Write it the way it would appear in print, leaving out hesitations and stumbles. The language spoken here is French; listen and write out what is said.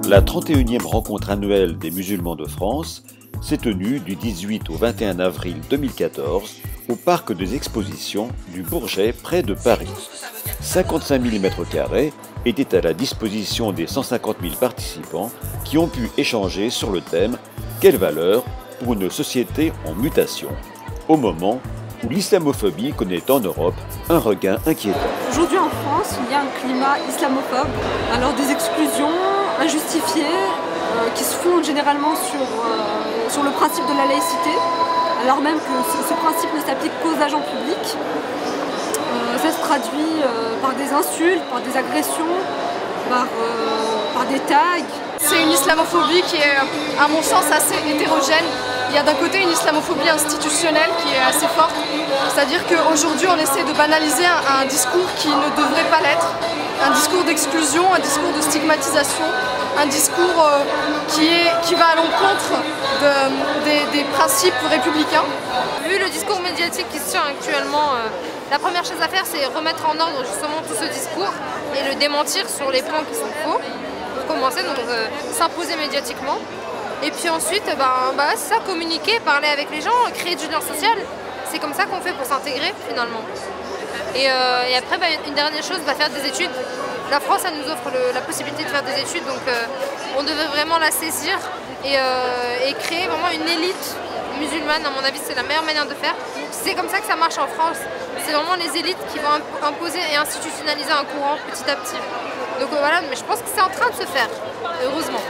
La 31e rencontre annuelle des musulmans de France s'est tenue du 18 au 21 avril 2014 au parc des expositions du Bourget près de Paris. 55 000 m² étaient à la disposition des 150 000 participants qui ont pu échanger sur le thème « Quelle valeur pour une société en mutation ?» au moment où l'islamophobie connaît en Europe un regain inquiétant. Aujourd'hui en France, il y a un climat islamophobe, alors des exclusions injustifiées qui se fondent généralement sur le principe de la laïcité, alors même que ce principe ne s'applique qu'aux agents publics. Ça se traduit par des insultes, par des agressions, par des tags. C'est une islamophobie qui est, à mon sens, assez hétérogène. Il y a d'un côté une islamophobie institutionnelle qui est assez forte, c'est-à-dire qu'aujourd'hui on essaie de banaliser un discours qui ne devrait pas l'être, un discours d'exclusion, un discours de stigmatisation, un discours qui va à l'encontre des principes républicains. Vu le discours médiatique qui se tient actuellement, la première chose à faire c'est remettre en ordre justement tout ce discours et le démentir sur les points qui sont faux, pour commencer, donc s'imposer médiatiquement. Et puis ensuite, c'est ça, communiquer, parler avec les gens, créer du lien social. C'est comme ça qu'on fait pour s'intégrer finalement. Et après, une dernière chose, faire des études. La France, elle nous offre la possibilité de faire des études, donc on devrait vraiment la saisir et créer vraiment une élite musulmane. À mon avis, c'est la meilleure manière de faire. C'est comme ça que ça marche en France. C'est vraiment les élites qui vont imposer et institutionnaliser un courant petit à petit. Donc voilà, mais je pense que c'est en train de se faire, heureusement.